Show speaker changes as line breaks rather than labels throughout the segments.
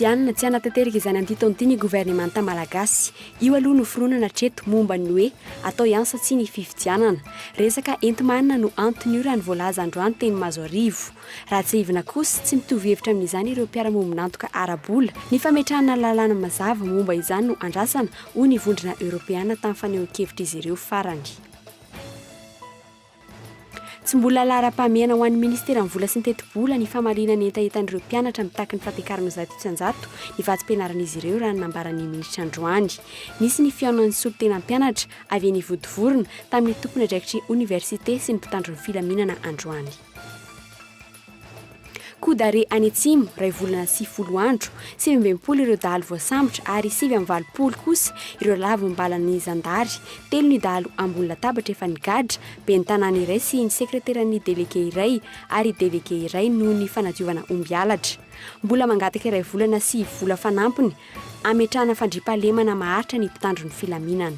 fifidianana tsy hanatanteraka izany amin'ity taon'ity ny gouvernemanta malagasy. Io aloha noforonana hatreto momba ny hoe atao ihany satsy ny fifidianana. Resaka enti-manana no antony io raha ny voalaza androany teny Mazoarivo. Raha tsy ivina kosa tsy mitovy hevitra amin'izany ireo mpiara-mombon'antoka arabola. Ny fametrahana lalàna mazava momba izany no andrasana ho ny vondrona Europeana tamin'ny fanehoan-kevitra izy ireo farany. Tsy mbola lara-pahamehana ho an'ny ministera amin'ny vola sy ny teti-bola ny famalinana entaentan'ireo mpianatra mitaky ny fahatekarana zato isan-jato ny vatsim-pianaran'izy ireo raha nambaran'ny ministra androany. Nisy ny fihaonan'ny solotena mpianatra avy eny Vodivorona tamin'ny tompony andraikitry oniversite sy ny mpitandro ny filaminana androany. Kodare any Atsimo, ray volana 10 andro, 720 ireo dahalo voasambotra ary 720 kosa ireo lavim-balan'ny zandary. 3 ny dahalo ambony latabatra efa nigadra, be ny tanàna iray sy ny sekreteran'ny delege iray ary delege iray noho ny fanadiovana omby-alatra. Mbola mangataka iray volana sy vola fanampiny, ametrahana fandriampahalemana maharitra ny mpitandro ny filaminana.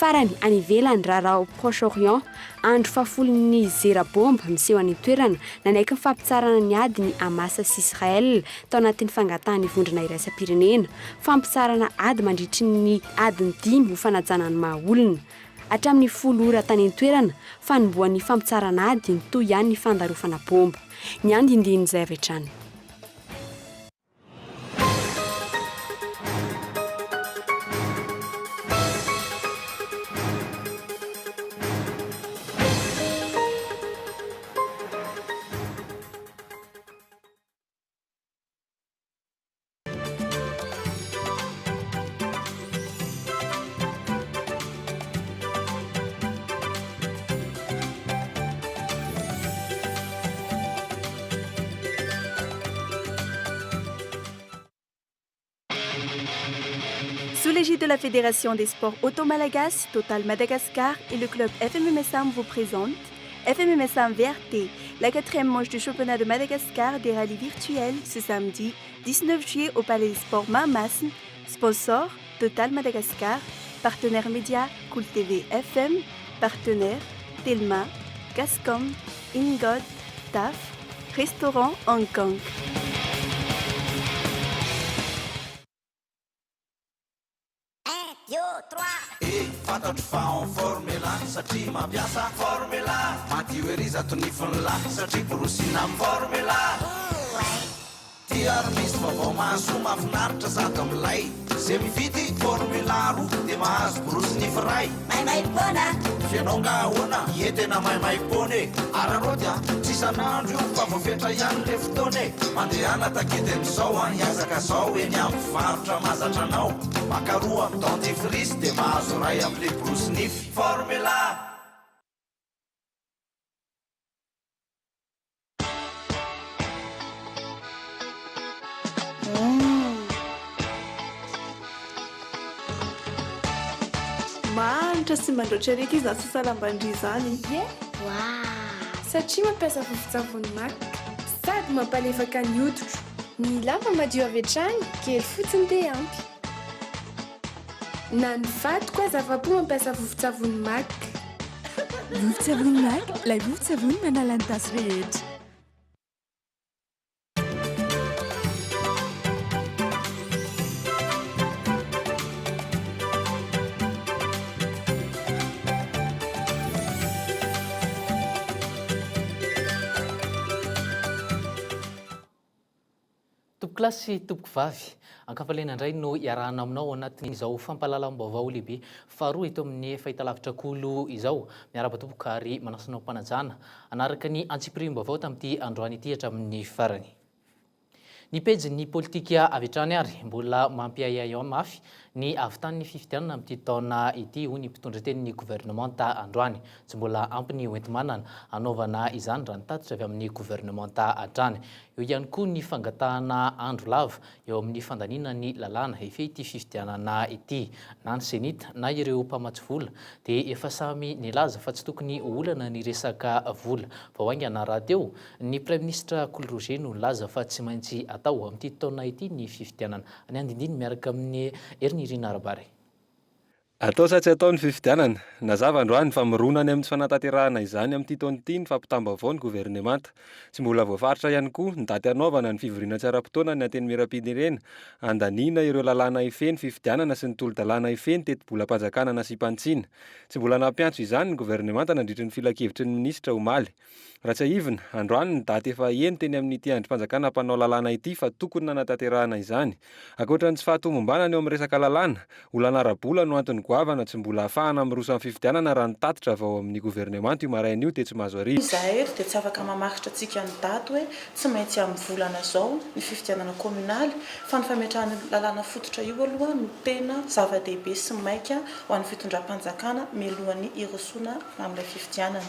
Farany any ivelany Rarao Proche-Orient, andro fahafolon'ny zera-bomba miseho any toerana nanaiky ny fampitsarana ny ady ny Hamas sy Israel tao anatin'ny fangatahany vondrona iraisam-pirenena. Fampitsarana ady mandritry ny adiny 5 ho fanajana ny maha-olona. Hatramin'ny 10 ora tany an-toerana, fanomboan'ny fampitsarana ady ny toy ihany ny fandarofana bomba. Ny andindinin'izay avy hatrany.
Sous l'égide de la Fédération des sports auto-malagasy, Total Madagascar et le club FMMSAM vous présentent FMMSAM VRT, la 4e manche du championnat de Madagascar des rallyes virtuels ce samedi 19 juillet au Palais des Sports Mamasn. Sponsor Total Madagascar, partenaire média Cool TV FM, partenaire Telma, Gascom, Ingod, TAF, Restaurant Hong Kong.
Fantatro fa en formula satria mampiasa formula madio tony la satria borosina amin'ny formula tiaro misy vaovao mahaso mahafinaritra zato amin'ilay zay mividy formula roa dia mahazo borosiny firay maimai-pona fianao nga ahoana ie tena maimai-pona arareo dia tsy isan'andro io fa voafetra ihany le fotoana mandehana takeden'izao hiazaka zao eny amin'ny varotra mahazatra anao makaroa amin'ny dentifrice dia mahazo ray amin'le borosiny formula.
Manitra sy mandroatra reky izy sasalambandry izany.
Satria mampiasa vovon-tsavony maky sady mampalefaka ny hoditro. Ny lamba madio avy hatrany kely fotsiny dia ampy. Na ny vato koa zava-po mampiasa vovon-tsavony maky.
Vovon-tsavony maky, ilay vovon-tsavony manala ny tasy rehetra.
Klasy tompoko vavy ankafalena indray no iarahana aminao anatin'izao fampahalalam-baovao lehibe faharoa eto amin'ny fahitalavitra kolo izao miara-batomboka ary manasanao mpanajana anaraka ny antsipirim-baovao tamin'ity androany ity hatramin'ny farany. Ny pejin'ny politika avy hatrany ary mbola mampiayay mafy ny avitan'ny fifidianana amin'ity taona ity ho ny mpitondra tenin'ny gouvernemanta androany. Tsy mbola ampy ny oenti-manana anaovana izany raha nitatitra avy amin'ny gouvernemanta hatrany. Eo ihany koa ny fangatahana andro lava eo amin'ny fandaniana ny lalàna efa ity fifidianana ity na ny senita na ireo mpamatsy vola dia efa samy nilaza fa tsy tokony olana ny resaka vola. Vao aingana raha teo ny Prime Ministre Coly Roger no nilaza fa tsy maintsy atao amin'ity taona ity ny fifidianana. Any andindiny miaraka amin'ny Erinirina Arabary.
Atao sa tsy ataony fifidianana, nazava androany fa mironany amin'ny tsy fanatanterahana izany amin'ity taona ity ny fampitambavao ny governemanta. Tsy mbola voafaritra ihany koa ny daty hanaovana ny fivoriana tsaram-potoana ny anteny miram-pirenena, andaniana ireo lalàna ifeny fifidianana sy ny tolo-dalàna ifeny teti-bola-panjakana na sipantsiana. Tsy mbola nampiantso izany ny governemanta nandritry ny filakevitry ny minisitra omaly. Ratsaivina, androany ny daty efa eny teny amin'ity andrim-panjakana mpanao lalàna ity fa tokony nanatanterahana izany. Ankoatra ny tsy fahatomombanana eo amin'ny resaka lalàna, olana ara-bola no antony goavana tsy mbola ahafahana mirosa amin'ny fifidianana raha nitatitra vao amin'ny governemanta io maraina io tsy mahazo arivo.
Zahery dia tsy afaka mamaritra antsika ny daty hoe tsy maintsy amin'ny volana zao ny fifidianana kominaly fa ny fametrahana lalàna fototra io aloha no tena zava-dehibe sy maika ho an'ny fitondram-panjakana mialohan'ny irosoana amin'ilay fifidianana.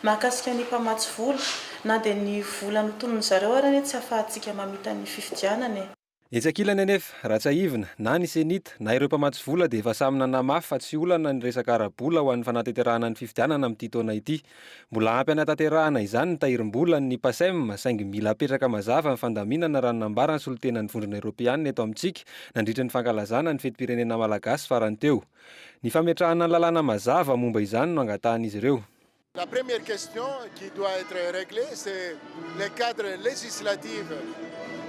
Mahakasika ny mpamatsy vola na dia ny vola notonony zareo arany tsy ahafahantsika mamita ny fifidianana.
Etsakilany anefa, ratsaivina, na ny senita na ireo mpamatsy vola dia efa samy nanamafy fa tsy olana ny resaka ara-bola ho an'ny fanatanterahana ny fifidianana amin'ity taona ity. Mbola ampy anatanterahana izany ny tahirim-bola ny PASEM, saingy mila apetraka mazava ny fandaminana raha nambarany solotena ny vondrona Eoropeanina eto amintsika nandritra ny fankalazana ny fetim-pirenena malagasy farany teo. Ny fametrahana ny lalàna mazava momba izany no angatahan'izy ireo.
La première question qui doit être réglée, c'est le cadre législatif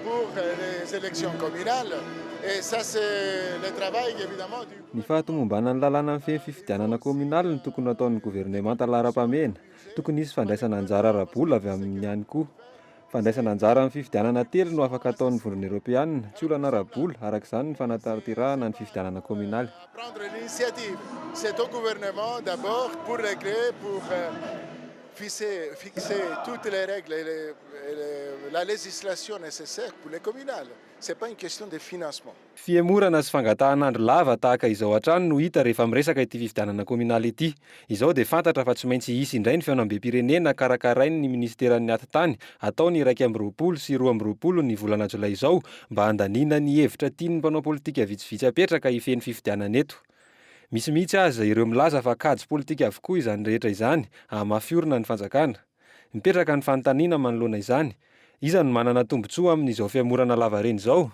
pour les élections communales. Et ça, c'est le travail, évidemment, du...
Ny fahatomombanana ny lalàna amin'ny feny fifidianana kominaly no tokony ataon'ny governemanta lara-pamena. Tokony hisy fandraisana anjara ara-bola avy amin'ny ihany koa. Fandraisana anjara amin'ny fifidianana telo no afaka ataon'ny vondrona Eoropeanina, tsy olana ara-bola, arak'izany ny fanatanterahana ny fifidianana kominaly.
Prendre l'initiative, c'est au gouvernement d'abord pour régler, pour fixer toutes les règles et la législation nécessaire pour les communales. C'est pas une question de financement.
Fiemorana sy fangatahan'andro lava tahaka izao hatrany no hita rehefa miresaka ity fifidianana kominaly ity. Izao dia fantatra fa tsy maintsy hisy indray ny fiaonam-be-pirenena karakarainy ny ministeran'ny atitany ataony 1 sy 2 ny volana jolay izao mba handaniana ny hevitra tian'ny mpanao politika vitsivitsy apetraka hifeny fifidianana eto. Misy mihitsy aza ireo milaza fa kajy politika avokoa izany rehetra izany hamafiorina ny fanjakana. Mipetraka ny fanontaniana manoloana izany. Iza no manana tombontsoa amin'izao fiamorana lava reny izao?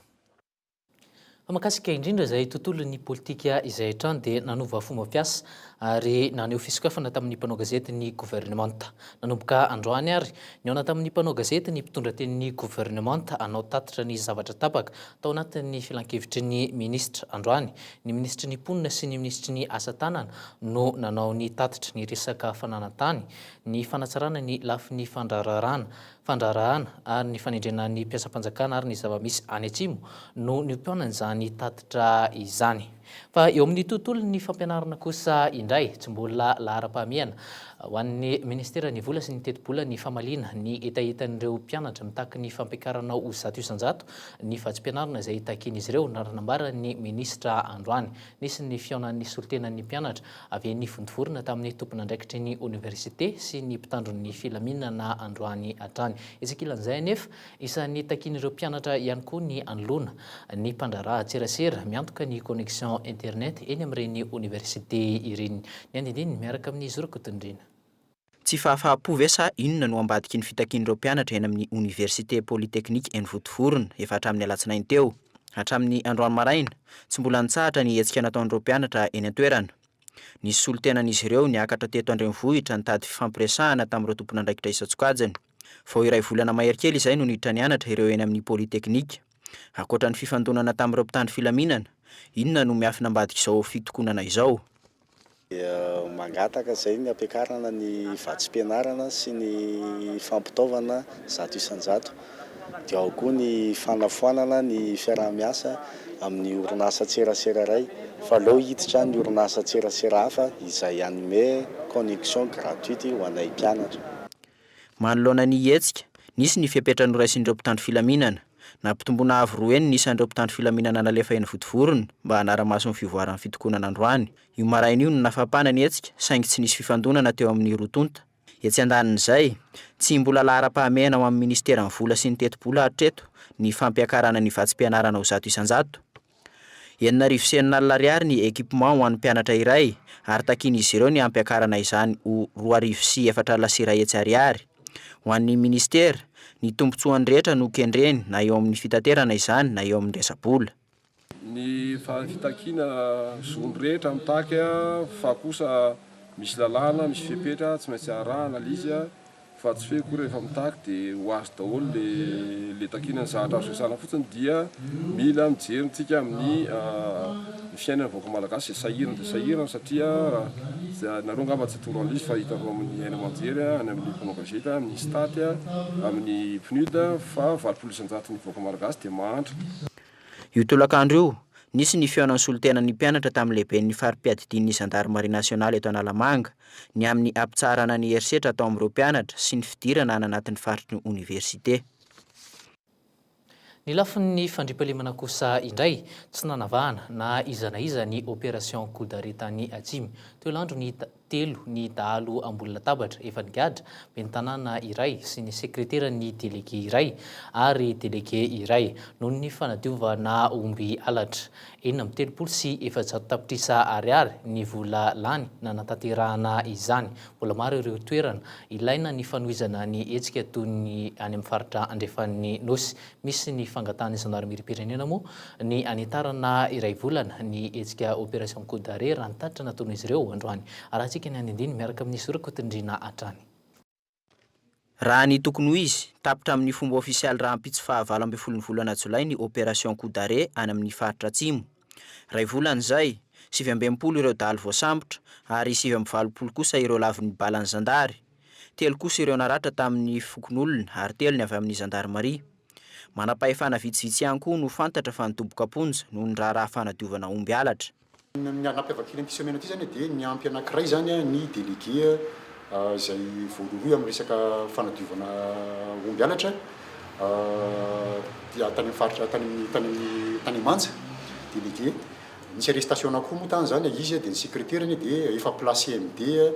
Makasika indrindra izay tontolon'ny politika izay hatrany dia nanova fomba fiasa ary naneho fisokafanana tamin'ny mpanao gazety ny governemanta. Nanomboka androany ary niaona tamin'ny mpanao gazety ny mpitondra tenin'ny governemanta hanao tatitra ny zavatra tapaka tao anatin'ny filan-kevitry ny ministra androany. Ny ministry ny mponina sy ny ministry ny asa tanana no nanao ny tatitra ny resaka fananantany, ny fanatsarana ny lafin'ny fandrarahana ary ny fanendrena ny mpiasam-panjakana ary ny zava-misy any atsimo no niompiona izany tatitra izany. Fa eo amin'ny tontolon'ny fampianarana kosa indray tsy mbola lahara-pahamehana ho an'ny ministera ny vola sy ny teti-bola ny famaliana ny etaetan'ireo mpianatra mitaky ny fampiakarana ho zato isan-jato ny vatsim-pianarana izay takin'izy ireo naranambarany ministra androany. Nisy ny fiaonan'ny solotenan'ny mpianatra avy ny vontovorona tamin'ny tompon'andraikitry ny université sy ny mpitandron'ny filaminana androany hatrany. Ezekilan'izay anefa isan'ny takin'ireo mpianatra ihany koa ny anoloana ny mpandraraha tserasera miantoka ny connexion internet eny amin'ireny université ireny. Ny andindiny miaraka amin'ny Zorokotondrina.
Tsy fahafahapo ve sa inona no ambadiky ny fitakian'ireo mpianatra eny amin'ny université polytechnique eny Votovorona efa hatramin'ny alatsinainy teo. Hatramin'ny androany maraina tsy mbola nitsahatra ny hetsika nataon'ireo mpianatra eny an-toerana. Nisy solotenan'izy ireo niakatra teto Andrenivohitra nitady fifampiresahana tamin'ireo tompon'andraikitra isan-tsokajiny. Vao iray volana mahery kely izay no niditra nianatra ireo eny amin'ny polytechnique. Ankoatra ny fifandonana tamin'ireo mpitandro filaminana, inona no miafina ambadika izao fitokonana izao?
Mangataka izay ny ampiakarana ny vatsim-pianarana sy ny fampitaovana zato isan-jato. Dia ao koa ny fanafoanana ny fiaraha-miasa amin'ny orinasa tserasera iray. Fa aleo hiditra ny orinasa tserasera hafa izay hanome connexion gratuite ho anay mpianatra.
Manoloana ny hetsika, nisy ny fiapetrany raisin'ireo mpitandro filaminana. Nampitomboana avy roa eny nisan'ireo mpitandro filaminana nalefa eny Votovorona mba hanara-maso ny fivoaran'ny fitokonana androany. Io maraina io no nafapana ny hetsika saingy tsy nisy fifandonana teo amin'ny rotonta. Etsy andanin'izay, tsy mbola lahara-pahamehana ho amin'ny ministeran'ny vola sy ny teti-bola hatreto ny fampiakarana ny vatsim-pianarana ho zato isan-jato. 7,000 ny équipement ho an'ny mpianatra iray ary takin'izy ireo ny ampiakarana izany ho 2,4 ariary. Ho an'ny ministera, ny tombontsoany rehetra no kendreny na eo amin'ny fitaterana izany na eo amin'ny resa-bola.
ny fitakiana zony rehetra mitaky fa kosa misy lalàna misy fepetra tsy maintsy arahana lizy fa tsy fe koa rehefa mitaky dia ho azy daholo le takiana ny zahatra azo resana fotsiny dia mila mijeryntsika amin'ny fiainana vaoaka malagasy sahirana dia sahirana satria nareo ngamba tsy atoro an'izy fa hitanao amin'ny aina aman-jery any amin'ny mpanao gazeta amin'ny staty amin'ny PNUD fa 80% ny vaoaka malagasy dia mahantra.
Io tolakandro io nisy ny fihaonan'ny solotenan'ny mpianatra tamin'ny lehiben'ny fari-piadidin'ny gendarmerie nationale eto Analamanga ny amin'ny ampitsarana ny herisetra atao amin'ireo mpianatra sy ny fidirana any anatin'ny faritry ny université.
Ny lafin'ny fandriampahalemana kosa indray tsy nanavahana na iza na iza ny opération coup d'arrêt tany Atsimo. Teo landro ny telo ny dahalo ambony latabatra efa nigadra ben'ny tanàna iray sy ny sekretera ny délégué iray ary délégué iray noho ny fanadiovana omby alatra. 7 sy 400 tapitrisa ariary ny vola lany na natanterahana izany. Mbola maro ireo toerana ilaina ny fanohizana ny hetsika toy ny any amin'ny faritra andrefan'ny nosy. Misy ny fangatahany gendarmerie-pirenena moa ny anitarana iray volana ny hetsika opération coup d'arrêt raha nitatitra nataon'izy ireo androany. Arahantsika ny andindiny miaraka amin'ny sorakotindrina hatrany.
Raha ny tokony ho izy tapitra amin'ny fomba ofisialy raha ampitsy fahavalo ambin'ny folo ny volana Jolay ny opération coup d'arrêt any amin'ny faritra Atsimo. Ray volana izay 720 ireo dahalo voasambotra ary 720 kosa ireo lavin'ny balan'ny zandary. 3 kosa ireo naratra tamin'ny fokon'olona ary 3 ny avy amin'ny gendarmerie. Manam-pahefana vitsivitsy ihany koa no fantatra fa nitoboka ponja noho ny raha fanadiovana omby alatra.
Ny anampiavakely an'ity semaine ity zany dia ny ampy anankiray zany ny délégué izay voalohy amin'ny resaka fanadiovana omby alatra dia tany faritra tany Manja délégué. Misy arrestation koa moa tany zany izy dia ny secrétaire dia efa placé MD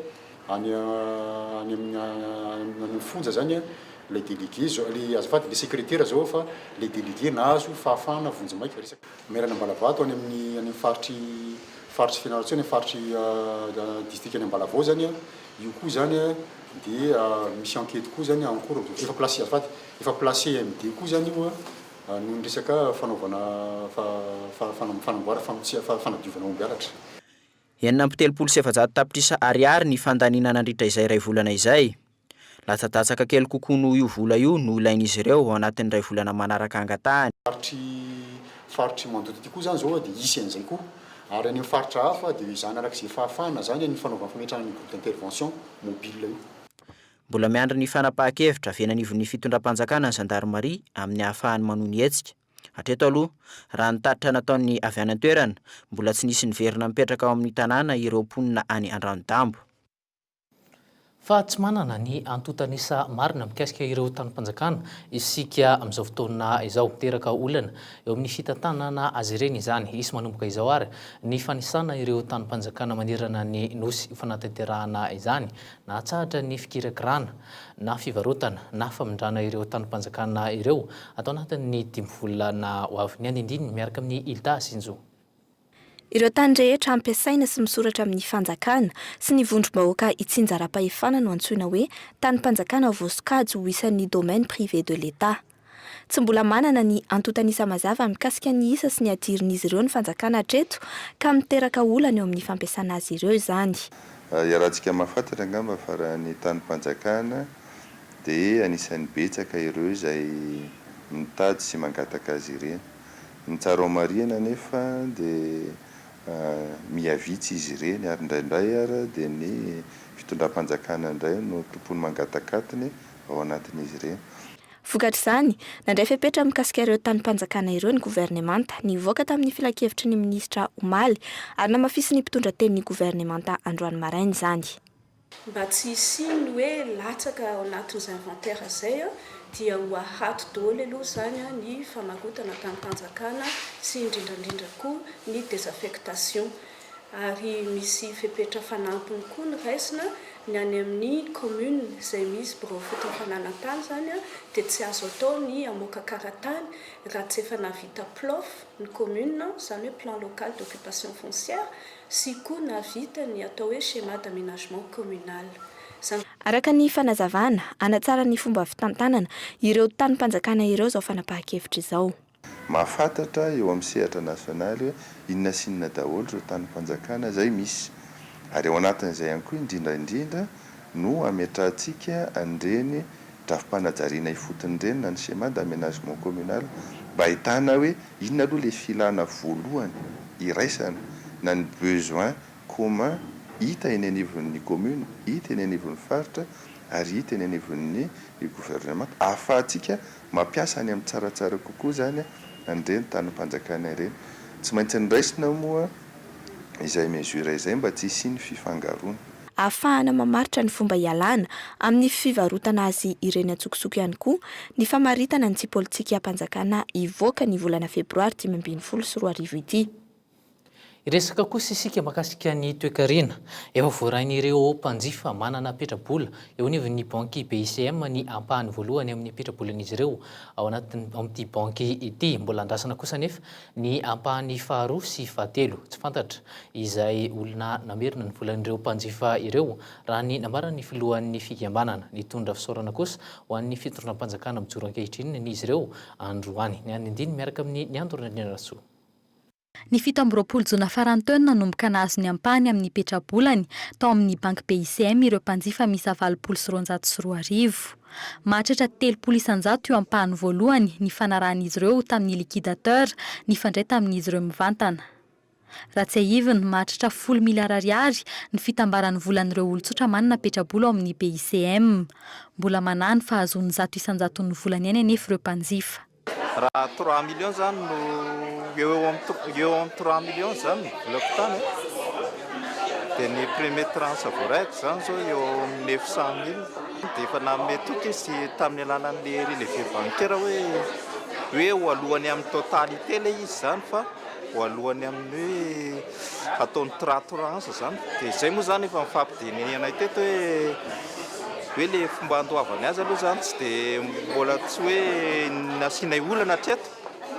any amin'ny fonja zany le délégué le azafady le secrétaire zao fa le délégué nahazo fahafahana vonjy maika resaka mairana Ambalavato any amin'ny faritry fianarantsaina faritry district any Ambalavao zany io koa zany dia misy enquête koa zany en cours efa placé azafady efa placé MD koa zany io noho ny resaka fanaovana fanamboara fanadiovana omby alatra.
770 tapitrisa ariary ny fandaniana nandritra izay ray volana izay. Latsa-datsaka kely kokoa no io vola io no ilain'izy ireo ao anatin'ny ray volana manaraka angatahany.
Faritry mandoto ty koa zany zao dia isy an'izay koa ary any amin'ny faritra hafa dia izany arak'izay fahafahana zany ny fanaovana fametrahana ny groupe d'intervention mobile io.
Mbola miandry ny fanapahan-kevitra avy anivon'ny fitondram-panjakana ny gendarmerie amin'ny ahafahany manohy ny hetsika. Hatreto aloha raha ny tatitra nataon'ny avy any an-toerana mbola tsy nisy niverina mipetraka ao amin'ny tanàna ireo mponina any Andranomdambo.
Fa tsy manana ny antotanisa marina mikasika ireo tanimpanjakana isika amin'izao fotoana izao teraka olana eo amin'ny fitantanana azy ireny izany. Isy manomboka izao ary ny fanisana ireo tanimpanjakana manerana ny nosy fanatanterahana izany na tsahatra ny fikirakirana na fivarotana na famindrana ireo tanimpanjakana ireo atao anatin'ny 10 volana ho avy. Ny andindiny miaraka amin'ny Ilda Sinjo.
Ireo tany rehetra ampiasaina sy misoratra amin'ny fanjakana sy ny vondrom-bahoaka itsinjara-pahefana no antsoina hoe tanimpanjakana voasokajy ho isan'ny domaine privé de l'État. Tsy mbola manana ny antotanisa mazava mikasika ny isa sy ny adirin'izy ireo ny fanjakana hatreto ka miteraka olana eo amin'ny fampiasana azy ireo izany.
Iarahantsika mahafantatra angamba fa raha ny tanimpanjakana dia anisan'ny betsaka ireo izay mitady sy mangataka azy ireny. Ny tsara ao marihana nefa dia miavitsy izy ireny ary indraindray ary dia ny fitondram-panjakana indray no tompony mangatakatiny ao anatin'izy ireny.
Vokatra izany nandray fepetra mikasika ireo tanimpanjakana ireo ny gouvernemanta nivoaka tamin'ny filakevitry ny ministra Omaly ary namafisy ny mpitondra tenin'ny gouvernemanta Androany Maraina izany.
Mba tsy hisiny hoe latsaka ao anatin'izay inventaire izay dia ho ahato daholo aloha zany ny famarotana tanimpanjakana sy indrindrandrindra koa ny désaffectation ary misy fepetra fanampiny koa ny raisina ny any amin'ny commune izay misy bureau fotofanana tany zany dia tsy azo atao ny amoaka karatany raha tsy efa navita PLOF ny commune zany hoe plan local d'occupation foncière sy koa navita ny atao hoe schéma d'aménagement communal.
Araka ny fanazavana anatsara ny fomba fitantanana ireo tanimpanjakana ireo zao fanapahan-kevitra izao.
mahafantatra eo amin'ny sehatra nasionaly hoe inona sinona daholo reo tanympanjakana zay misy, ary eo anatin'izay ihany koa indrindraindrindra no ametrahantsika an'ireny drafim-panajariana ifotony ireny na ny schéma d'aménagement communal mba ahitana hoe inona aloha le filana voalohany iraisana na ny besoin commun hita eny anivon'ny commune, hita eny anivon'ny faritra ary hita eny anivon'ny gouvernement, ahafahantsika mampiasa any amin'ny tsaratsara kokoa zany an'ireny tanympanjakana ireny. Tsy maintsy niraisina moa izay mesura izay mba tsy hisiany fifangaroana.
Ahafahana mamaritra ny fomba ialana amin'ny fivarotana azy ireny atsokosoko ihany koa ny famaritana ny tsipolitika mpanjakana ivoaka ny volana febroary 2024 ity.
Iresaka kosa isika makasika ny toe-karena efa voarain'ireo mpanjifa manana petrabola eo anivon'ny banky BICM ny ampahany voalohany amin'ny petrabolan'izy ireo ao amin'ity banky ity. Mbola andrasana kosa nefa ny ampahany faharoa sy fahatelo tsy fantatra izay olona namerina ny volan'ireo mpanjifa ireo raha ny nambarany filohan'ny fikambanana. Nitondra fisaorana kosa ho an'ny fitondram-panjakana mijoro ankehitriny n'izy ireo androany. Ny andindiny miaraka amin'ny Niandorina Rasoa.
Ny 17 jona farany taona nanomboka nahazo ny ampahany amin'ny petrabolany tao amin'ny banky BICM ireo mpanjifa misy 704 mahatratra 300 io ampahany voalohany ny fanarahan'izy ireo tamin'ny liquidateur ny fandray tamin'izy ireo mivantana. Raha tsy ahiviny mahatratra 10 miliara ariary ny fitambaran'ny volan'ireo olon-tsotra manana petrabola ao amin'ny BICM. Mbola manany fahazony 100 ny volany ihany anefa ireo mpanjifa.
Raha 3 millions zany no eo amin'ny 3 millions zany volako tany dia ny premier tranche voaraiko zany zao eo amin'ny 900 000 dia efa nanome toky izy tamin'ny alalan'le relevé bancaire hoe ho alohany amin'ny totalité le izy zany fa ho alohany amin'ny hoe ataony 3 tranche zany dia izay moa zany efa mifampidinenay teto hoe le fomba andoavany azy aloha zany tsy dia mbola tsy hoe nasianay olana hatreto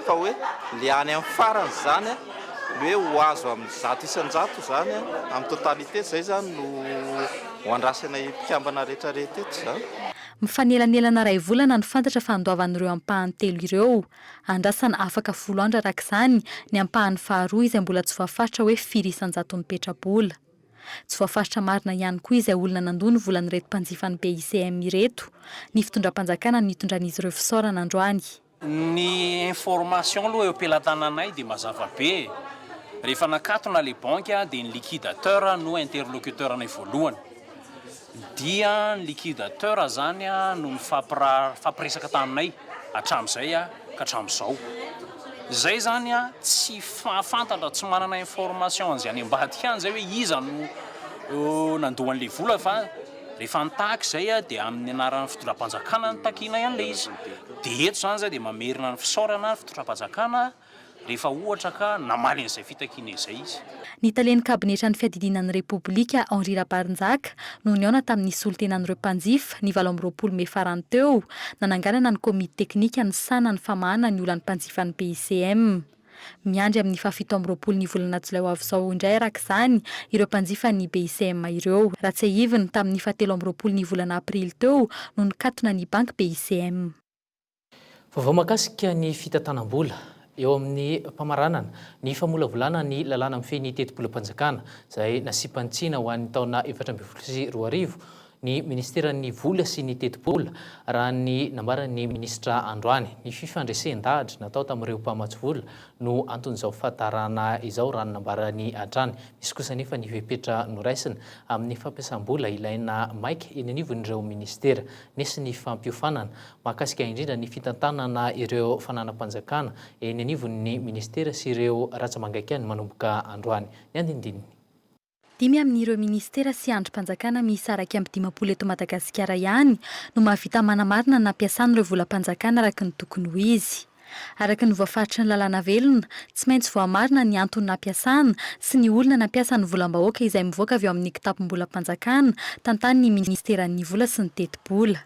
fa hoe le any amin'ny farany zany hoe ho azo amin'ny 100% zany amin'ny totalité zay zany no ho andrasanay mpikambana rehetrarehetra eto zany.
Mifanelanelana ray volana ny fantatra fa andoavan'ireo ampahany telo ireo. Andrasana afaka 10 andro araka izany ny ampahany faharoa izay mbola tsy voafaritra hoe firy isan-jato ny petrabola. Tsy voafaritra marina ihany koa izay olona nandony volan'ireto mpanjifa ny BICM ireto. Ny fitondram-panjakana nitondran'izy ireo fisaorana androany.
Ny information aloha eo am-pelantananay dia mazava be. Rehefa nakatona le banky dia ny liquidateur no interlocuteur anay voalohany. Dia ny liquidateur zany no mifampiresaka taminay hatramin'izay ka hatramin'izao. Zay zany tsy fantatra, tsy manana information an'izay any ambadika any zay hoe iza no nandohan'le vola fa rehefa nitaky zay dia amin'ny anaran'ny fitondram-panjakana ny takina ihany le izy. Dia eto zany zay dia mamerina ny fisaorana ny fitondram-panjakana rehefa ohatra ka namaly an'izay fitakiana izay izy.
Ny talen'ny kabinetra ny fiadidinan'ny Repoblika Henri Rabarinjaka no niaona tamin'ny solotenan'ireo mpanjifa ny 20 Mey farany teo nananganana ny komite teknika ny sana ny famahana ny olan'ny mpanjifa ny BICM. Miandry amin'ny 17 ny volana Jolay ho avy izao indray araka izany ireo mpanjifa ny BICM ireo. Raha tsy ahiviny tamin'ny 17 ny volana Aprily teo no nikatona ny banky BICM.
Vaovao mahakasika ny fitantanam-bola eo amin'ny mpamaranana ny famolavolana ny lalàna mifehy ny teti-bolam-panjakana izay nasipantsiana ho an'ny taona 2024 ny ministeran'ny vola sy ny teti-bola raha ny nambaran'ny ministra androany. Ny fifandraisan-dahatra natao tamin'ireo mpamatsy vola no anton'izao fahatarana izao raha ny nambaran'ny adrany. Misy kosa nefa ny fepetra noraisina amin'ny fampiasam-bola ilaina maika eny anivon'ireo ministera nesy ny fampiofanana mahakasika indrindra ny fitantanana ireo fananam-panjakana eny anivon'ny ministera sy ireo ratsamangaiky manomboka androany. Ny andindininy.
5 amin'ireo ministera sy andrim-panjakana misy araky amin'ny 10 eto Madagasikara ihany no mahavita manamarina nampiasan'ireo volam-panjakana araka ny tokony ho izy. Araka ny voafaritry ny lalàna velona, tsy maintsy voamarina ny antony nampiasana sy ny olona nampiasa ny volam-bahoaka izay mivoaka avy eo amin'ny kitapom-bolam-panjakana tantany ny ministeran'ny vola sy ny teti-bola.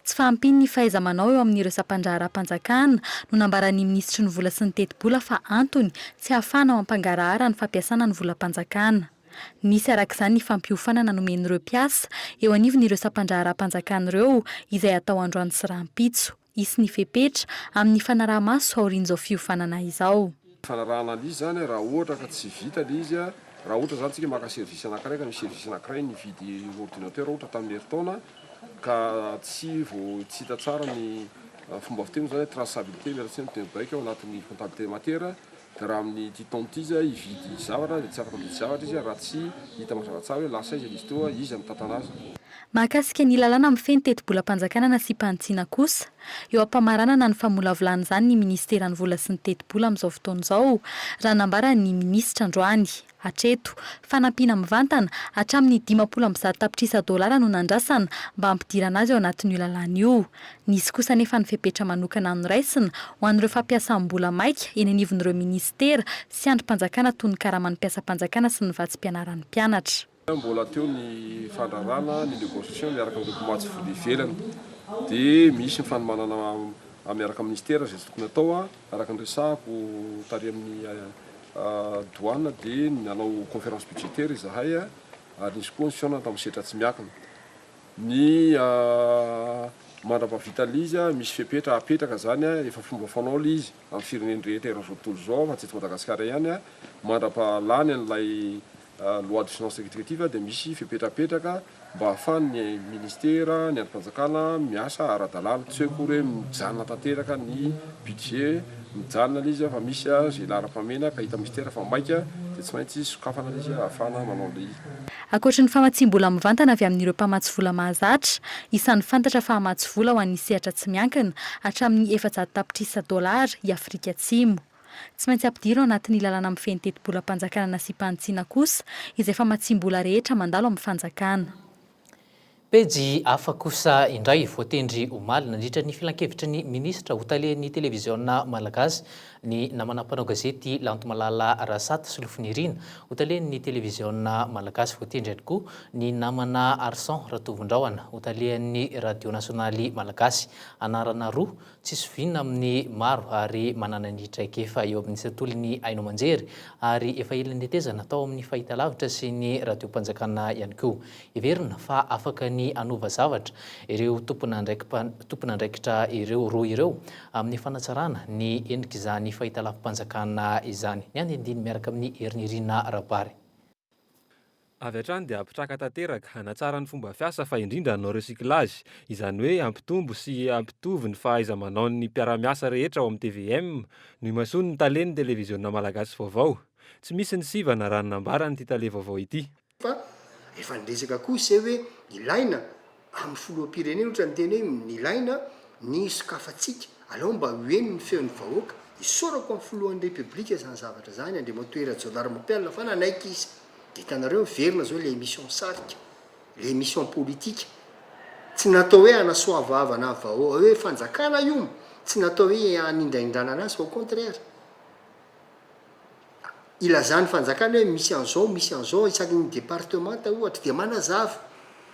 Tsy fahampiny ny fahaiza-manao eo amin'ireo sapan-draharam-panjakana no nambaran'ny ministry ny vola sy ny teti-bola fa antony tsy ahafahana mampangarahara ny fampiasana ny volam-panjakana. Nisy arak'izany ny fampiofanana nomen'ireo mpiasa eo anivon'ireo sapan-draharam-panjakana ireo izay atao androany sy rahampitso. isy ny fepetra amin'ny fanaraha-maso aorian'izao fiofanana izao.
Fanarahana izy zany raha ohatra ka tsy vita le izy raha ohatra zany tsika maka service anankiray ka misy service anankiray nividy ordinateur ohatra tamin'ny herintaona ka tsy hita tsara ny fomba fiteny zany traçabilité miaratsy ny teny baika ao anatin'ny comptabilité matière dia raha amin'ny titonty izy hividy zavatra dia tsy afaka mividy zavatra izy raha tsy hita mazava tsara hoe lasa izy izy toa izy amin'ny tantana azy.
Mahakasika ny lalàna amin'ny feno teti-bola-panjakana na sy mpantsiana kosa, eo am-pamaranana ny famolavolana izany ny ministera ny vola sy ny teti-bola amin'izao fotoana izao, raha nambara ny minisitra androany. Hatreto, fanampiana mivantana hatramin'ny 50 tapitrisa dolara no nandrasana mba hampidirana azy ao anatin'io lalàna io. Nisy kosa nefa ny fepetra manokana noraisina ho an'ireo fampiasam-bola maika eny anivon'ireo ministera sy androm-panjakana toy ny karaman'ny mpiasam-panjakana sy ny vatsim-pianaran'ny mpianatra.
Mbola teo ny fandrarana ny négociation miaraka amin'ny diplomatie vola ivelany dia misy ny fanomanana miaraka amin'ny ministera izay tokony atao araka ny resahako tary amin'ny douane dia nanao conférence budgétaire izahay ary nisy koa ny fiona tamin'ny setra tsy miakina ny mandrapavita l'izy misy fepetra apetraka zany efa fomba fanao l'izy amin'ny fireneny rehetra eran'izao tontolo izao fa tsy eto Madagasikara ihany mandrapalany an'ilay loi de finances rectificative dia misy fepetrapetraka mba ahafahan'ny ministera ny androm-panjakana miasa ara-dalàna tsy hoe koa hoe mijanona tanteraka ny budget mijanona l'izy fa misy zay lara-pamena ka hita ministera fa maika dia tsy maintsy sokafana l'izy ahafahana manao le izy.
Ankoatra ny famatsim-bola mivantana avy amin'ireo mpamatsy vola mahazatra, isan'ny fantatra fa hamatsy vola ho an'ny sehatra tsy miankina hatramin'ny 400 tapitrisa dolara i Afrika Atsimo. Tsy maintsy ampidirina ao anatin'ny lalàna amin'ny feno teti-bola-panjakana na sy mpantsiana kosa izay famatsim-bola rehetra mandalo amin'ny fanjakana.
Pejy hafa kosa indray voatendry omaly nandritra ny filan-kevitry ny ministra ho talehan'ny televiziona malagasy ny namana mpanao gazety Lanto Malala Rasata sy Lofinirina ho talehan'ny televiziona malagasy voatendry ihany koa ny namana Arsan Ratovondrahona ho talehan'ny radio nasionaly malagasy anarana roa tsisy vinona amin'ny maro ary manana ny traikefa eo amin'ny sekoly Aino Manjery ary efa ilan'ny tetezana tao amin'ny fahitalavitra sy ny radio-panjakana ihany koa. Everina fa afaka ny anova zavatra ireo tompon'andraikitra ireo roa ireo amin'ny fanatsarana ny endrika izany fahitalavim-panjakana izany. Ny andindiny miaraka amin'ny Erinirina Rabary.
Avy hatrany dia ampitraka tanteraka hanatsara ny fomba fiasa fa indrindra no recyclage izany hoe ampitombo sy ampitovy ny fahaiza-manaon'ny mpiara-miasa rehetra ao amin'ny TVM no imasoany ny talen'ny televiziona malagasy vaovao. Tsy misy ny sivana raha nambarany ity tale vaovao ity.
Fa efa nresaka kosa hoe ilaina amin'ny filoham-pirenena ohatra ny teny hoe ilaina ny sokafantsika alao mba hoeny ny feon'ny vahoaka isorako amin'ny filohan'ny republika zany zavatra zany Andriamatoera Jodar Mampelna fa nanaiky izy. Hitanareo miverina zao le émission sarika, le émission politique. Tsy natao hoe anasoavavana vahoaka hoe fanjakana io, tsy natao hoe anindraindrana anazy fa au contraire. Ilazany fanjakana hoe misy an'izao isaky ny départementa ohatra dia manazava.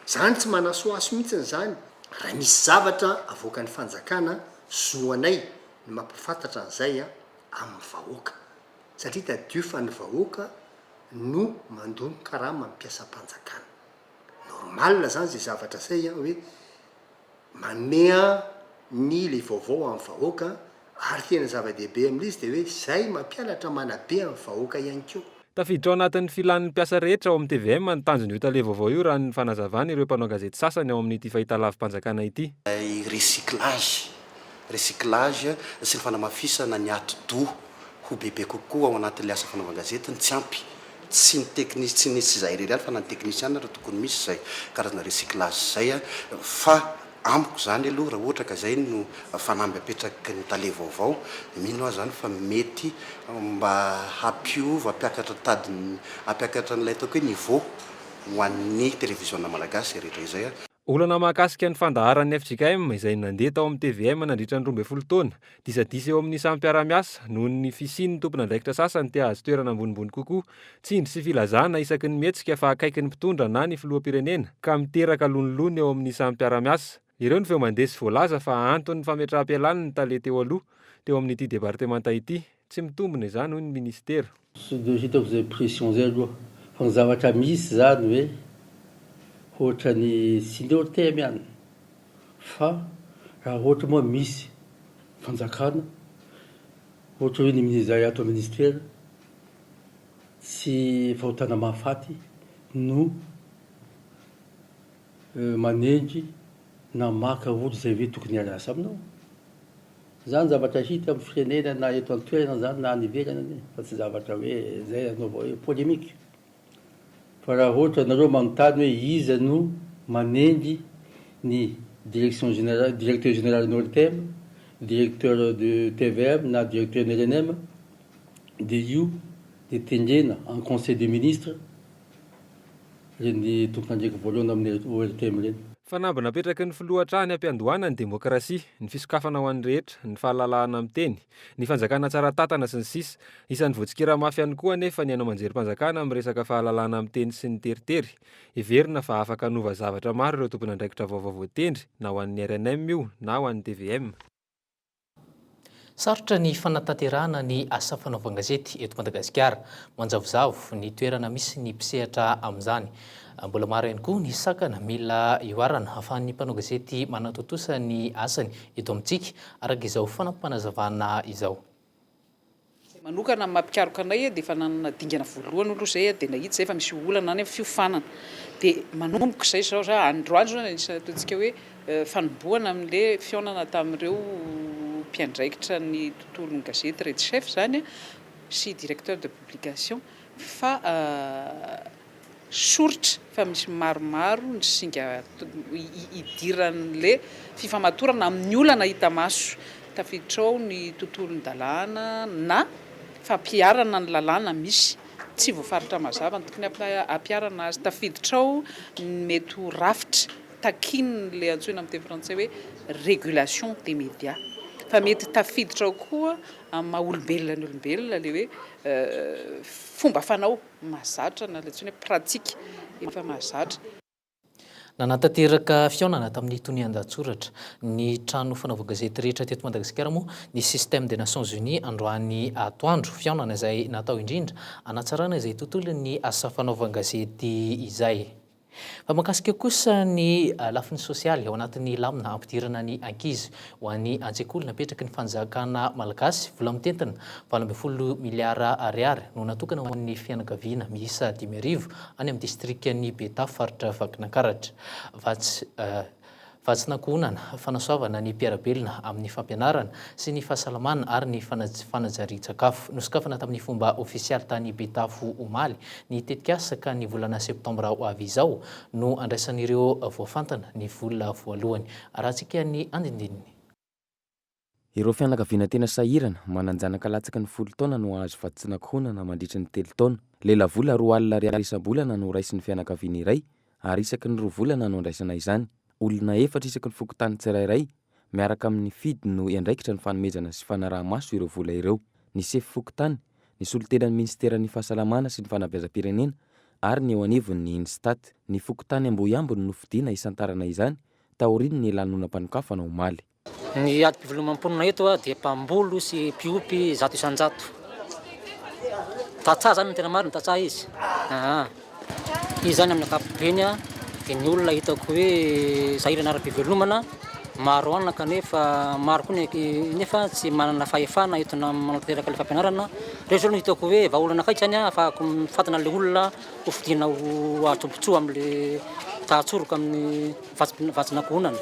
Zany tsy manasoaso mihitsy zany. Raha misy zavatra avoakan'ny fanjakana zoanay ny mampafantatra an'izay amin'ny vahoaka. Satria tadio fa ny vahoaka no mandony karama mampiasa-panjakana. Normal zany zay zavatra zay hoe manea ny le vaovao amin'ny vahoaka ary tena zava-dehibe amin'izy dia hoe zay mampianatra manabe amin'ny vahoaka ihany koa.
Tafiditra ao anatin'ny filan'ny mpiasa rehetra ao amin'ny TVM ny tanjony io tale vaovao io raha ny fanazavana ireo mpanao gazety sasany ao amin'ity fahitalavim-panjakana ity.
Recyclage sy ny fanamafisana ny ati-doha ho bebe kokoa ao anatin'ilay asa fanaovana gazety tsy ampy. Tsy ny teknisy tsy nisy izay irery fa na ny teknisiana raha tokony misy izay karazana recyclage izay fa amiko zany aloha raha ohatra ka izay no fanamby apetraky ny tale vaovao mino aho zany fa mety mba hampiova hampiakatra tadiny hampiakatra n'ilay ataoko hoe niveau ho an'ny televiziona malagasy rehetra izay.
Olana mahakasika ny fandaharan'ny FJKM izay nandeha tao amin'ny TVM nandritra ny 12 taona disadisa eo amin'ny samy mpiara-miasa noho ny fisian'ny tompon'andraikitra sasany te hahazo toerana ambonimbony kokoa tsindry sy filazana isaky ny mihetsika fa akaiky ny mpitondra na ny filoham-pirenena ka miteraka lonilony eo amin'ny samy mpiara-miasa. Ireo ny feo mandeha sy voalaza fa antony fametraha-pialany ny tale teo aloha teo amin'ity departementa ity tsy mitombona izany hoy ny ministera.
Hitako izay pression zay aloha fa ny zavatra misy zany hoe ohatra ny tsy ndeo temy ihany fa raha ohatra moa misy fanjakana ohatra hoe ny zay ato ministera sy fahotana mahafaty no manengy na maka olo zay hoe tokony hiarasa aminao. Zany zavatra hita amin'ny firenena na eto an-toerana zany na anivelana fa tsy zavatra hoe zay anaova hoe polémique. Fa raha ohatra nareo manontany hoe iza no manengy ny directeur général Nortem, directeur de TVM na directeur NRNM dia io dia tendrena en conseil des ministres reny tompona andraiky voalohany amin'ny ORTM reny.
Fanamby napetraky ny filohatrany ampiandohana ny demokrasia, ny fisokafana ho an'ny rehetra, ny fahalalahana amin'ny teny, ny fanjakana tsara tatana sy ny sisa. Isan'ny voatsikira mafy ihany koa anefa ny hanao manjerim-panjakana amin'ny resaka fahalalahana amin'ny teny sy ny teritery. Heverina fa afaka hanova zavatra maro ireo tompona andraikitra vaovao voatendry, na ho an'ny RNM io na ho an'ny TVM.
Sarotra ny fanatanterahana ny asa fanaovan-gazety eto Madagasikara. Manjavozavo ny toerana misy ny mpisehatra amin'izany. Mbola maro ihany koa ny sakana mila ioarana ahafahan'ny mpanao gazety manatontosa ny asany eto amintsika araka izao fanampanazavana izao.
Manokana mampikaroko anay dia efa nanana dingana voalohany aloha zay dia nahita zay fa misy olana any amin'ny fiofanana dia manomboka izay zao androandro ataontsika hoe fanombohana amin'ilay fionana tamin'ireo mpiandraikitra ny tontolon'ny gazety red chef zany sy directeur de publication fa soritra fa misy maromaro ny singa idiran'ilay fifamatorana amin'ny olana hita maso tafiditra ao ny tontolon-dalàna na fampiarana ny lalàna misy tsy voafaritra mazava ny tokony ampiarana azy tafiditra ao mety ho rafitra takiny le antsoina amin'ny teny frantsay hoe régulation des médias fa mety tafiditra ao koa amin'ny maha-olombelona ny olombelona le hoe fomba fanao mahazatra na le antsoina hoe pratique efa mahazatra.
Nanatanteraka fiaonana tamin'ny tony an-datsoratra ny trano fanaova-gazety rehetra teto Madagasikara moa ny système des Nations Unies androany atoandro fiaonana izay natao indrindra anatsarana izay tontolon'ny asa fanaovan-gazety izay. Fa makasika kosa ny lafiny sosialy ao anatin'ny lamina ampidirana ny ankizy ho an'ny an-tsekoly napetraky ny fanjakana malagasy vola mitentina 20 miliara ariary no natokana ho an'ny fianakaviana miisa 5,000 any amin'ny distriktan'ny Betafo faritra Vakinankaratra. Vatsinankonana fanasoavana ny mpiarabelona amin'ny fampianarana sy ny fahasalamana ary ny fanajari-tsakafo nosokafana tamin'ny fomba ofisialy tany Betafo omaly ny tetikasaka ny volana septambra ho avy izao no andraisan'ireo voafantana ny vola voalohany. Arahantsika ny andindininy.
Ireo fianakaviana tena sahirana mananjanaka latsaka ny 10 taona no azo vatsinankonana mandritra ny 3 taona. Lela vola 2 alina ariary isam-bolana no raisin'ny fianakaviana iray ary isaky ny 2 volana no andraisana izany. Olona 4 isaky ny fokotany tsirairay miaraka amin'ny fidy no iandraikitra ny fanomezana sy fanaraha-maso ireo vola ireo. Ny sefy fokotany, ny solotenan'ny ministeran'ny fahasalamana sy ny fanabeazam-pirenena ary ny eo anivon'ny Instat. Ny fokotany Ambohiambo no nofidiana isantarana izany taorian'ny lanonam-panokafana omaly.
Ny ady mpivelomam-ponina eto dia mpambolo sy mpiopy 100 isan-jato. Tatsa zany ny tena marina tatsa izy. Izy zany amin'ny ankapobeny dia ny olona hitako hoe sahirana ara-pivelomana maro anana kanefa maro koa nefa tsy manana fahefana entona manatanteraka le fampianarana. Reo zao no hitako hoe vahaolana kaiky zany afahako mifatana le olona ho fidiana ho atsompotsoa amin'le tahatsoroka amin'ny vatsinankonana.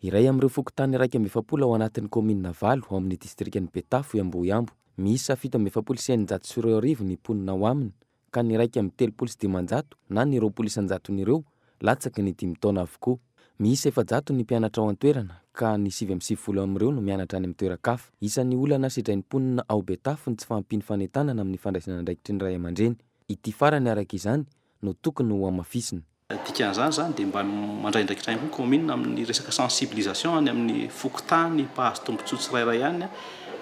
Iray amin'ireo fokotany 170 ao anatin'ny komina 8 ao amin'ny distriktan'ny Betafo i Ambohiambo. Miisa 730 ny mponina ao aminy ka ny 130 na ny 20 latsaky ny 5 taona avokoa. Miisa 700 ny mpianatra ao an-toerana ka ny 790 amin'ireo no mianatra any amin'ny toeran-kafa. Isan'ny olana sedrain'ny mponina ao Betafo ny tsy fahampiany fanentanana amin'ny fandraisana andraikitry ny ray aman-dreny. Ity farany araka izany no tokony ho amafisina.
Dikan'izany zany dia mba mandray ndraikitra ihany koa komina amin'ny resaka sensibilisation any amin'ny fokotany mpahazo tombontsoa tsirairay ihany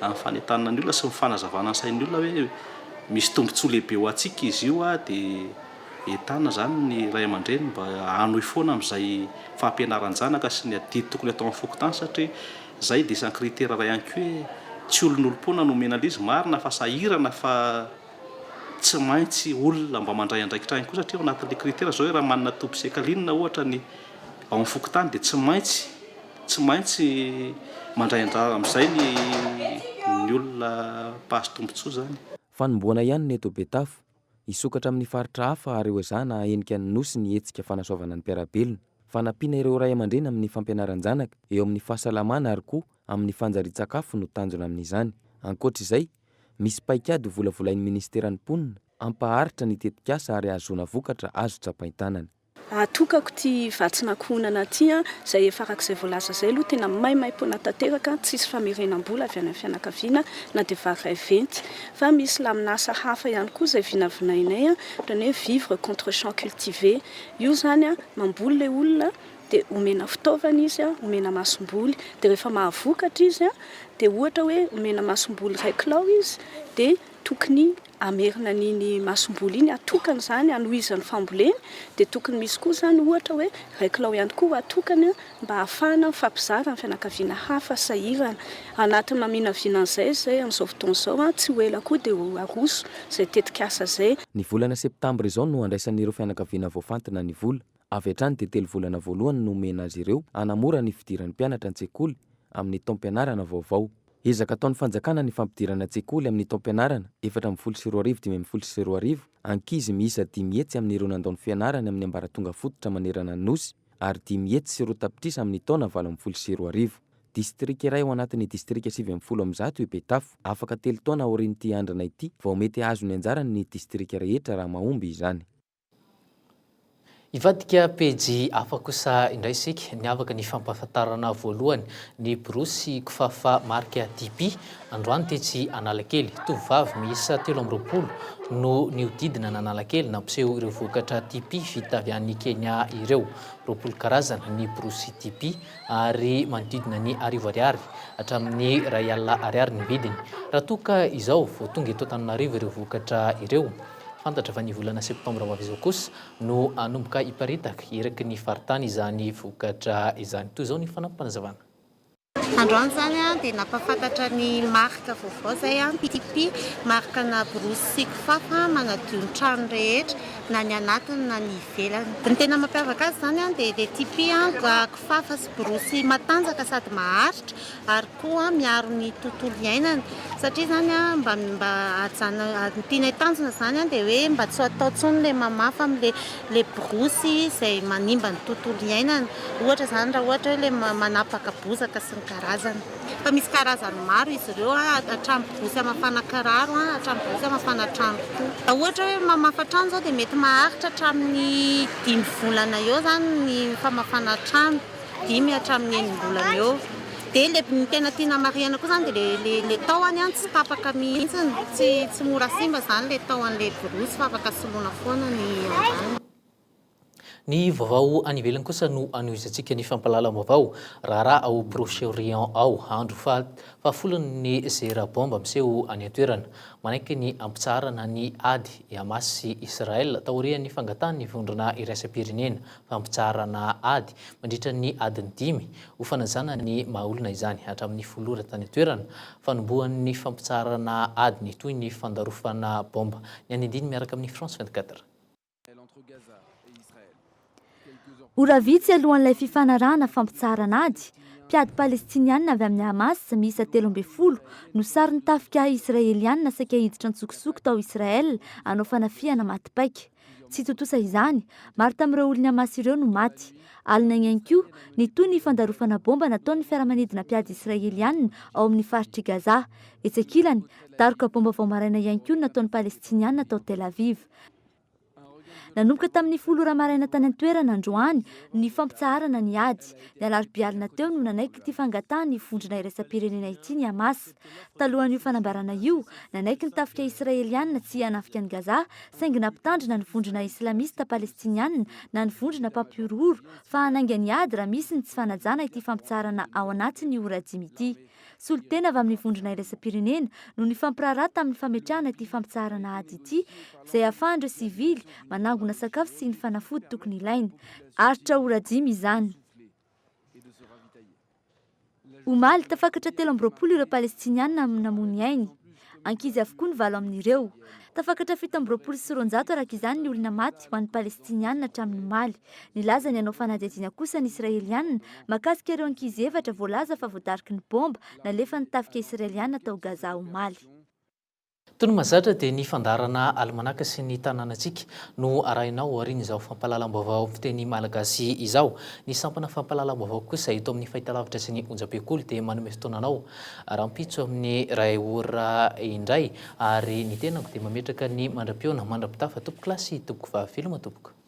amin'ny fanentanana ny olona sy mifanazavana ny sain'ny olona hoe misy tombontsoa lehibe ho antsika izy io dia entana zany ny ray aman-dreny mba hanohy foana amin'izay fampianaran-janaka sy ny adidy tokony atao amin'ny fokotany satria izay dia isan'ny kritera ray ihany koa hoe tsy olon'olom-pona no omena an'izy marina fa sahirana fa tsy maintsy olona mba mandray andraikitra ihany koa satria ao anatin'le kritera zao hoe raha manana tompon-tsekalinina ohatra ny ao amin'ny fokotany dia tsy tsy maintsy mandray andrara amin'izay ny olona mpahazo tombontsoa zany.
Fanomboana ihany ny eto Betafo isokatra amin'ny faritra hafa ary eo izana enika ny nosy ny hetsika fanasoavana ny mpiarabelona, fanampiana ireo ray aman-dreny amin'ny fampianaran-janaka eo amin'ny fahasalamana ary koa amin'ny fanjarian-tsakafo no tanjona amin'izany. Ankoatr'izay, misy paikady volavolain'ny ministeran'ny mponina ampaharitra ny tetikasa ary ahazoana vokatra azo tsapain-tanana.
Atokako ty vatsinankohonana ty zay efa arak'izay voalaza zay aloha tena maimaimpona tanteraka, tsisy famerenam-bola avy any amin'ny fianakaviana na dia vary eventy fa misy laminasa hafa ihany koa zay vinavinainay ohatrany hoe vivre contre champ cultivé. Io zany mamboly le olona dia omena fitaovana izy omena masomboly dia rehefa mahavokatra izy dia ohatra hoe omena masomboly 1 kilao izy dia tokony amerina niny masomboly iny atokana zany anohizan'ny famboleny dia tokony misy koa zany ohatra hoe 1 kilao ihany koa atokana mba ahafahana mifampizara ny fianakaviana hafa sahirana anatin'ny maminavinan'izay zay amin'izao fotoana izao tsy ho ela koa dia ho aroso zay tetikasa zay.
Ny volana septambra izao no andraisan'ireo fianakaviana voafantina ny vola. Avy hatrany dia 3 volana voalohany no omena azy ireo anamora ny fidiran'ny mpianatra an-tsekoly amin'ny taom-pianarana vaovao. Ezaka ataon'ny fanjakana ny fampidirana an-tsekoly amin'ny taom-pianarana 412 ankizy miisa 10 hetsy amin'ny ireo nandao ny fianarana amin'ny ambaratonga fototra manerana ny nosy ary 10 hetsy sy 0 tapitrisa amin'ny taona 12. Distrika iray ao anatin'ny distrika 710 i Betafo afaka 3 taona aorian'ity andrana ity vao mety azo ny anjarany ny distrika rehetra raha mahomby izany.
Ivadika pejy hafa kosa indray isika niavaka ny fampahafantarana voalohany ny borosy kifafa marika Tipeee androany tetsy Analakely. Tovovavy miisa 13 no niodidina n'Analakely nampiseho ireo vokatra Tipeee vita avy any Kenya ireo. 20 karazana ny borosy Tipeee ary manodidina ny 10 ariary hatramin'ny 2 alina ariary ny vidiny. Raha toka izao vao tonga eto Antananarivo ireo vokatra ireo. Fantatra fa ny volana septambra avy kosa no anomboka iparitaka eraky ny faritany izany vokatra izany. Toy izao ny fanampanazavana.
Androany zany dia nampafantatra ny marika vaovao zay Tipeee, marika na borosy kifafa manadio ny trano rehetra na ny anatiny na ny ivelany. Ny tena mampiavaka azy zany dia le Tipeee kifafa sy borosy matanjaka sady maharitra ary koa miaro ny tontolo iainana satria zany mba ajana tiana tanjona zany dia hoe mba tsy atao tsony le mamafa le borosy izay manimba ny tontolo iainana. Ohatra zany raha ohatra hoe le manapaka bozaka sy ny karazany. Fa misy karazany maro izy ireo hatramy borosy hamafana kiraro, hatramy borosy hamafana trano koa. Ohatra hoe mamafa trano zao dia mety maharitra hatramin'ny 5 volana eo zany ny famafana trano, 5 hatramin'ny 9 volana eo. Dia ny tena tiana marihana koa zany dia le tahony tsy tapaka mihitsy, tsy mora simba zany le tahon'le borosy fa afaka soloina foana ny ambany.
Ny vaovao any ivelany kosa no anoizantsika ny fampalalam-baovao raharaha ao Proche-Orient ao andro fahafolon'ny zera-bomba miseho any an-toerana manaiky ny ampitsarana ny ady Hamas sy Israel taorian'ny fangatahany vondrona iraisam-pirenena fampitsarana ady mandritra ny adiny 5 ho fanazana ny mahaolona izany hatramin'ny folora tany an-toerana fanombohan'ny fampitsarana ady ny toy ny fandarofana bomba. Ny any andiny miaraka amin'ny France 24.
Ora vitsy alohan'ilay fifanarahana fampitsarana ady, mpiady palestiniana avy amin'ny Hamas miisa 13 no sary ny tafika israeliana saika hiditra an-tsokosoko tao Israel hanao fanafiana maty-paika. Tsy totosa izany, maro tamin'ireo olon'ny Hamas ireo no maty. Alina ihany koa ny toy ny fandarofana bomba nataon'ny fiaramanidina mpiady israeliana ao amin'ny faritry Gaza. Etsakilany, daroka bomba vao maraina ihany koa nataon'ny palestiniana tao Tel Aviv. Nanomboka tamin'ny folora maraina tany an-toerana androany ny fampitsarana ny ady. Ny alarobia teo no nanaiky ty fangatahany vondrona iraisam-pirenena ity ny Hamas. Talohan'io fanambarana io, nanaiky ny tafika israeliana tsy hanafika ny Gaza, saingy nampitandrina ny vondrona islamista palestiniana na ny vondrona mpampiororo fa hanainga ny ady raha misy ny tsy fanajana ity fampitsarana ao anatiny ora 5 ity. Solotena avy amin'ny vondrona iraisam-pirenena no ny fampirarata amin'ny fametrahana ity fampitsarana ady ity izay ahafahandreo sivily manangona sakafo sy ny fanafody tokony ilaina. Aritra ora 5 izany. Omaly tafakatra 13 ireo palestiniana namony ainy.
ankizy avokoa ny valo amin'ireo. Tafakatra 720 araka izany ny olona maty ho an'ny palestinianina hatramin'ny maly. Nilaza ny hanao fanadihadiana kosa ny israelianina mahakasika ireo ankizy 7 voalaza fa voadariky ny bomba nalefa ny tafika israelianina tao Gaza ho maly.
Tony mazatra dia ny fandarana almanaka sy ny tanànantsika no arahinao aoriana izao fampahalalam-baovao fiteny malagasy izao. Ny sampana fampahalalam-baovao kosa eto amin'ny fahitalavitra sy ny onjam-pekolo dia manome fotoananao rahampitso amin'ny ray ora indray ary ny tenako dia mametraka ny mandram-piona mandram-pitafa tompoko klasy tompoko vavy filma tompoko.